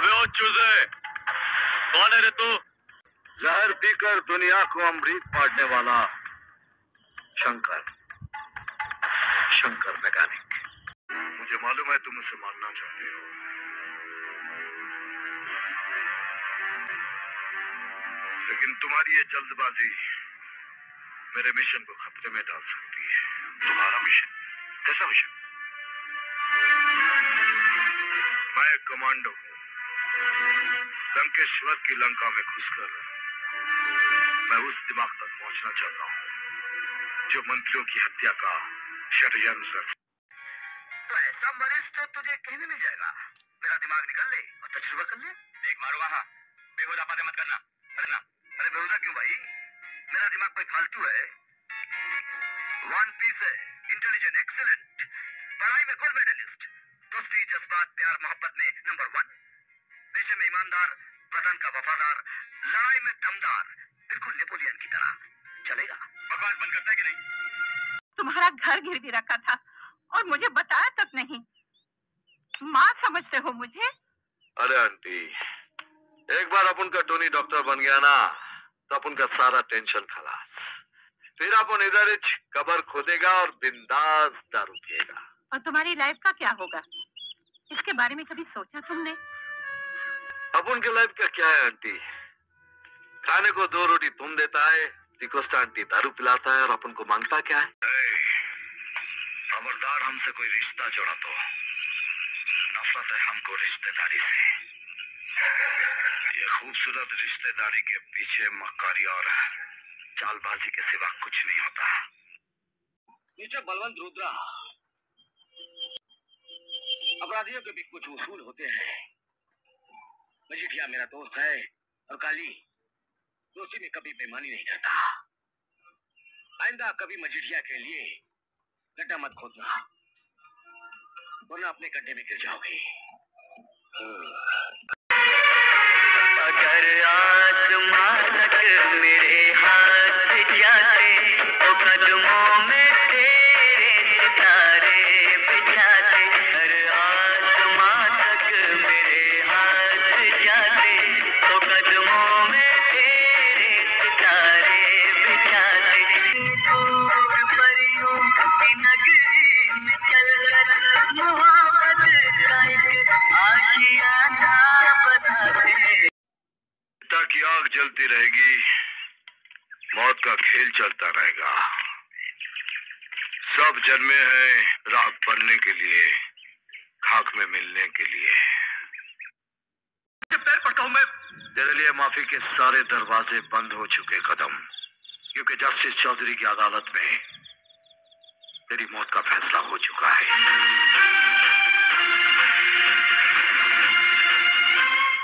अबे ओ चूजे, कौन है रे तू? जहर पीकर दुनिया को अमृत बांटने वाला शंकर, शंकर मैकेनिक। मुझे मालूम है तुम उसे मारना चाहते हो, लेकिन तुम्हारी ये जल्दबाजी मेरे मिशन को खतरे में डाल सकती है। तुम्हारा मिशन? कैसा मिशन? मैं एक कमांडो हूं। लंकेश्वर की लंका में घुसकर मैं उस दिमाग तक पहुंचना चाहता हूं जो मंत्रियों की हत्या का षड्यंत्र। तो ऐसा मरीज तो तुझे कहीं नहीं मिल जाएगा। मेरा दिमाग निकाल ले और तजुर्बा कर ले। देख मारो वहां, बेहुदा बातें मत करना। अरे बेहुदा क्यों भाई? मेरा दिमाग कोई फालतू है? वन पीस है, इंटेलिजेंट, एक्सीलेंट, पढ़ाई में गोल्ड मेडलिस्ट, दोस्ती जज्बात प्यार मोहब्बत में नंबर 1, पेशे में ईमानदार, वतन का वफादार, लड़ाई में दमदार, बिल्कुल नेपोलियन की तरह। चलेगा? बकवास बंद करता है कि नहीं? तुम्हारा घर गिरवी रखा था और मुझे बताया तक नहीं। माँ समझते हो मुझे? अरे आंटी, एक बार अपन का टोनी डॉक्टर बन गया ना तो अपन का सारा टेंशन खलास। फिर अपन इधर ही कब्र खोदेगा और बिंदास दारू पिएगा। और तुम्हारी लाइफ का क्या होगा? इसके बारे में कभी सोचा तुमने? अपन के लाइफ का क्या है आंटी? खाने को 2 रोटी तुम देता है, डिकोस्टा आंटी दारू पिलाता है और अपन को मांगता क्या है? खबरदार हमसे कोई रिश्ता जोड़ा तो नफरत है हमको रिश्तेदारी से। ये खूबसूरत रिश्तेदारी के पीछे मक्कारी और चालबाजी के सिवा कुछ नहीं होता। मिस्टर बलवंत रुद्रा, अपराधियों के भी कुछ उसूल होते हैं। मजीठिया मेरा दोस्त है और काली दोस्ती में कभी बेईमानी नहीं करता। आइंदा कभी मजीठिया के लिए गड्ढा मत खोदना, वरना अपने गड्ढे में गिर जाओगे। अगर आसमान तक मेरे हाथ जाते तो कदमों में तेरे सितारे बिछाते। अगर आसमान तक मेरे हाथ जाते तो कदमों में तेरे सितारे बिछाते। दूर परियों की नगरी में चलकर मोहब्बत का एक आशियाना बनाते। की आग जलती रहेगी, मौत का खेल चलता रहेगा। सब जन्मे हैं राख बनने के लिए, खाक में मिलने के लिए। पैर पड़ता हूं मैं। तेरे लिए माफी के सारे दरवाजे बंद हो चुके कदम, क्योंकि जस्टिस चौधरी की अदालत में तेरी मौत का फैसला हो चुका है।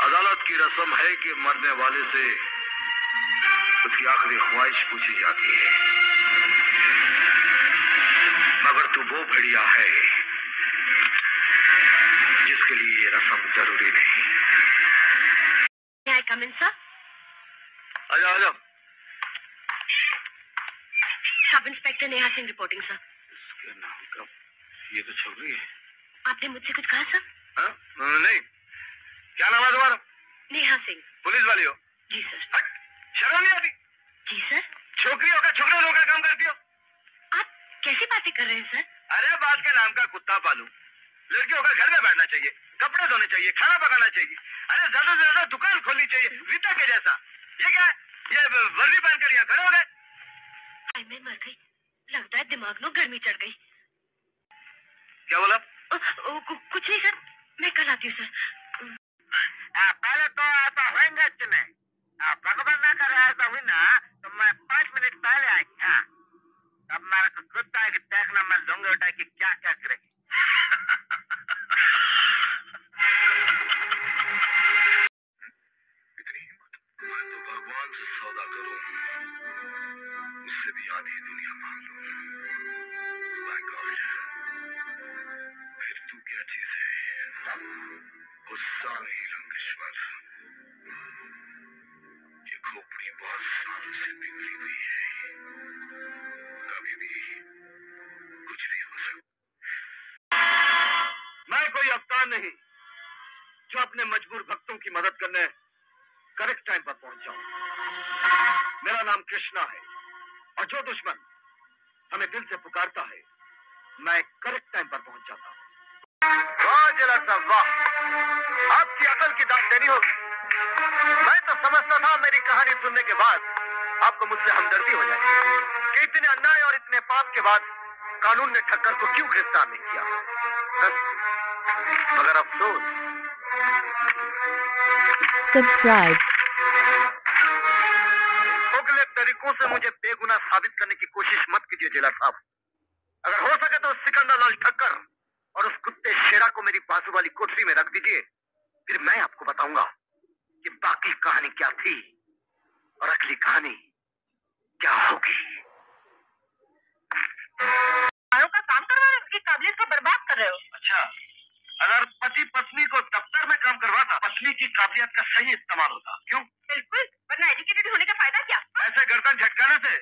अदालत की रस्म है कि मरने वाले से उसकी आखिरी ख्वाहिश पूछी जाती है, मगर तू वो भेड़िया है जिसके लिए ये रस्म जरूरी नहीं। May I come in, sir? आजा आजा। Sub inspector Neha Singh reporting, sir. इसके नाम का ये तो छोकरी है। आपने मुझसे कुछ कहा, सर? हाँ? नहीं, क्या नाम है तुम्हारा? नेहा सिंह। पुलिस वाली हो? जी सर। शर्म नहीं आती? जी सर। छोकरी होकर छोकरे लोगों का काम करती हो? आप कैसी बातें कर रहे हैं सर? अरे बात के नाम का कुत्ता पालू। लड़की होकर घर में बैठना चाहिए, कपड़े धोने चाहिए, खाना पकाना चाहिए। अरे ज्यादा से ज्यादा दुकान खोलनी चाहिए, रीता के जैसा। ये क्या है? ये वर्दी पहनकर यहाँ खड़े हो गए। मैं मर गई, लगता है दिमाग में गर्मी चढ़ गई। क्या बोला? कुछ नहीं सर, मैं कल आती हूँ सर। पहले तो ऐसा होएंगे कि नहीं? भगवान ना करे ऐसा हुई ना तो मैं 5 मिनट पहले आई था। अब मेरे को गुस्सा है कि देखना मैं लूंगी उठा कि क्या क्या करेगी। इतनी हिम्मत? मैं तो भगवान से सौदा करूं, उससे भी आधी दुनिया मांग लूं। फिर तू क्या चीज है? गुस्सा नहीं लंकेश्वर, ये खोपड़ी बहुत सालों से बिगड़ी हुई है, कभी भी कुछ भी हो सकता। मैं कोई अवतार नहीं जो अपने मजबूर भक्तों की मदद करने करेक्ट टाइम पर पहुंच जाऊं। मेरा नाम कृष्णा है और जो दुश्मन हमें दिल से पुकारता है मैं करेक्ट टाइम पर पहुंच जाता हूं। वाह जलाल साहब वाह, आपकी अकल की दाद देनी होगी। मैं तो समझता था मेरी कहानी सुनने के बाद आपको मुझसे हमदर्दी हो जाएगी कि इतने अन्याय और इतने पाप के बाद कानून ने ठक्कर को क्यों गिरफ्तार नहीं किया। मगर अफसोस। Subscribe. मुगले तरीकों से मुझे बेगुनाह साबित करने की कोशिश मत कीजिए जिला साहब। अगर हो सके तो सिकंदर लाल ठक्कर और उस कुत्ते शेरा को मेरी बाजू वाली कोठरी में रख दीजिए, फिर मैं आपको बताऊंगा कि बाकी कहानी क्या थी और अगली कहानी क्या होगी। का काम करवा रहे हो, उसकी काबिलियत को बर्बाद कर रहे हो। अच्छा, अगर पति पत्नी को दफ्तर में काम करवाता पत्नी की काबिलियत का सही इस्तेमाल होता। क्यों? बिल्कुल, वरना एजुकेटेड होने का फायदा क्या? ऐसे गर्दन झटकाने से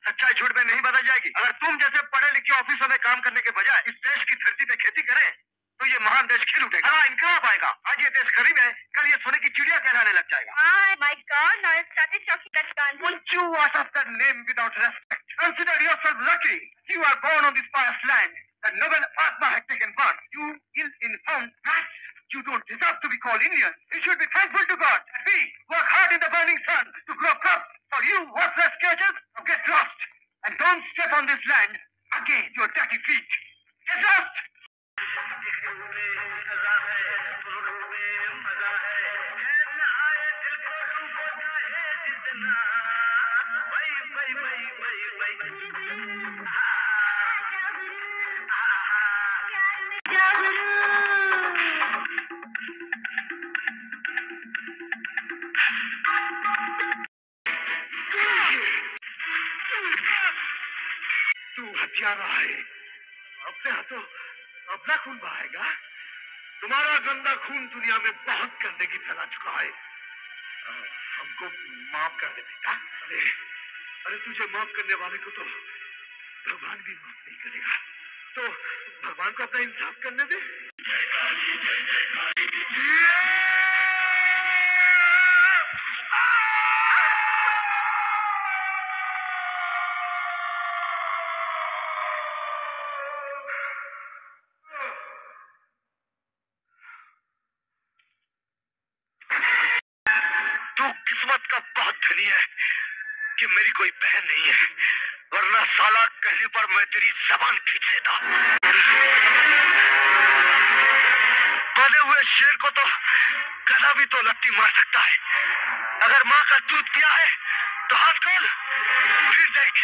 सच्चाई झूठ में नहीं बदल जाएगी। अगर तुम जैसे पढ़े लिखे ऑफिसों में काम करने के बजाय इस देश की धरती पे खेती करें तो ये महान देश खिल उठेगा। हाँ, इनकलाब आएगा। आज ये देश गरीब है, कल ये सोने की चिड़िया कहलाने लग जाएगा। My God, now I started talking that Gandhi. Won't you utter that name without respect? Consider yourself lucky. You are born on this pious land that noble Atma had taken birth. You ill-informed brats. You don't deserve to be called Indians. You should be thankful to God. We work hard in the burning sun to grow crops. For you worthless creatures, get lost. And don't step on this land again, your dirty feet. Get lost! तू हत्यारा है, अपने हाथों अपना खून बहाएगा। तुम्हारा गंदा खून दुनिया में बहुत गंदगी फैला चुका है। हमको माफ कर दे बेटा। अरे तुझे माफ करने वाले को तो भगवान भी माफ नहीं करेगा, तो भगवान को अपना इंसाफ करने दे। तू किस्मत का बहुत धनी है कि मेरी कोई बहन नहीं है, वरना साला कहने पर मैं तेरी जबान खींच लेता। बने हुए शेर को तो गधा भी तो लत्ती मार सकता है। अगर माँ का दूध पिया है तो हाथ खोल, फिर देख।